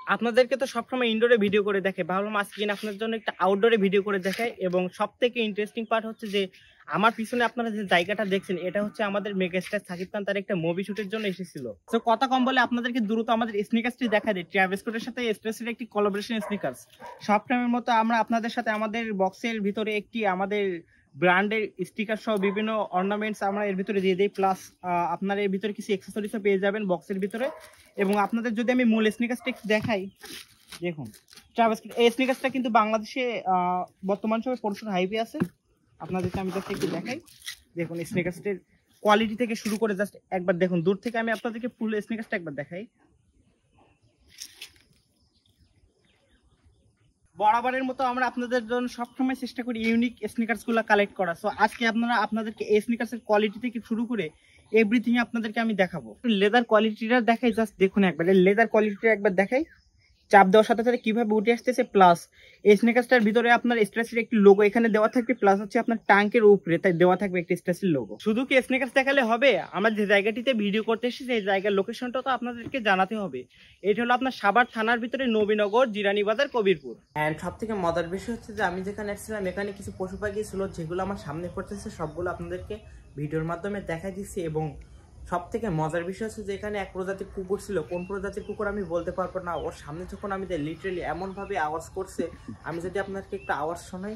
আপনাদেরকে তো সবসময় ইনডোরে ভিডিও করে দেখে, ভাবলাম আজকে আপনার জন্য একটা আউটডোরে ভিডিও করে দেখায়। এবং সব থেকে ইন্টারেস্টিং পার্ট হচ্ছে যে আমার পিছনে আপনারা যে জায়গাটা দেখছেন, এটা হচ্ছে আমাদের মেগাস্টার সাকিব খান তার একটা মুভি শুটের জন্য এসেছিল। তো কথা কম বলে আপনাদেরকে দ্রুত আমাদের স্নিকার্সটি দেখা দেয়। ট্রাভিস স্কটের সাথে স্পেসের একটি কোলাবোরেশন স্নিকার্স। সব টাইমের মতো আমরা আপনাদের সাথে আমাদের বক্সের ভিতরে একটি আমাদের ব্র্যান্ডের স্টিকার সহ বিভিন্ন অর্নামেন্টস আমরা এর ভিতরে দিয়ে দিই, প্লাস আপনারা এর ভিতরে কিছু অ্যাকসেসরিজও পেয়ে যাবেন বক্সের ভিতরে। এবং আপনাদের যদি আমি মূল স্নিকার্সটা দেখাই, দেখুন ট্রাভিস স্কট এই স্নিকার্সটা কিন্তু বাংলাদেশে বর্তমান সময়ে প্রচুর হাইপে আছে। আপনাদেরকে আমি জাস্ট একটু দেখাই, দেখুন স্নিকার্সটির কোয়ালিটি থেকে শুরু করে জাস্ট একবার দেখুন, দূর থেকে আমি আপনাদেরকে ফুল স্নিকার্সটা একবার দেখাই। বরাবরের মতো আমরা আপনাদের জন্য সবসময় চেষ্টা করি ইউনিক স্নিকার্স গুলো কালেক্ট করা। সো আজকে আপনাদেরকে এই স্নিকার্সের কোয়ালিটি থেকে শুরু করে এভরিথিং আপনাদেরকে আমি দেখাবো। লেদার কোয়ালিটিটা দেখাই, জাস্ট দেখুন একবার লেদার কোয়ালিটিটা একবার দেখাই। চাপ দেওয়ার সাথে সাথে কিভাবে উঠে আসতেছে, প্লাস এই স্নিকার্সটার ভিতরে আপনার স্ট্রেসের একটি লোগো এখানে দেওয়া থাকবে, প্লাস হচ্ছে আপনার ট্যাঙ্কের উপরে তাই দেওয়া থাকবে একটি স্ট্রেসের লোগো। শুধু কি স্নিকার্স দেখালে হবে? আমরা যে জায়গাটিতে ভিডিও করতে এসেছি সেই জায়গার লোকেশনটা তো আপনাদেরকে জানাতে হবে। এটা হলো আপনার সাভার থানার ভিতরে নবীনগর, জিরানী বাজার, কবিরপুর। এন্ড সব থেকে মজার বিষয় হচ্ছে যে আমি যেখানে এসেছিলাম এখানে কিছু পশু পাখি ছিল যেগুলো আমার সামনে পড়তেছে, সবগুলো আপনাদেরকে ভিডিওর মাধ্যমে দেখাই দিচ্ছি। এবং সব থেকে মজার বিষয় হচ্ছে যে এখানে এক প্রজাতির কুকুর ছিল, কোন প্রজাতির কুকুর আমি বলতে পারবো না। ওর সামনে যখন আমি লিটারালি এমন ভাবে আওয়াজ করছে, আমি যদি আপনাদেরকে একটা আওয়াজ শোনাই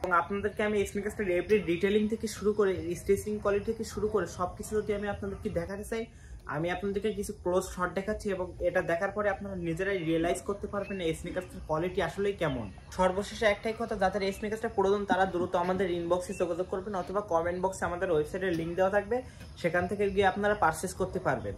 এবং আপনাদেরকে আমি স্নিকার্সটার এভরি ডিটেইলিং থেকে শুরু করে স্টিচিং কোয়ালিটি থেকে শুরু করে সবকিছু যদি আমি আপনাদেরকে দেখাতে চাই, আমি আপনাদেরকে কিছু ক্লোজ শট দেখাচ্ছি এবং এটা দেখার পরে আপনারা নিজেরাই রিয়েলাইজ করতে পারবেন এই স্নিকার্সটার কোয়ালিটি আসলেই কেমন। সর্বশেষে একটাই কথা, যাদের এই স্নিকার্সটা প্রয়োজন তারা দ্রুত আমাদের ইনবক্সে যোগাযোগ করবেন অথবা কমেন্ট বক্সে আমাদের ওয়েবসাইটের লিঙ্ক দেওয়া থাকবে, সেখান থেকে গিয়ে আপনারা পারচেস করতে পারবেন।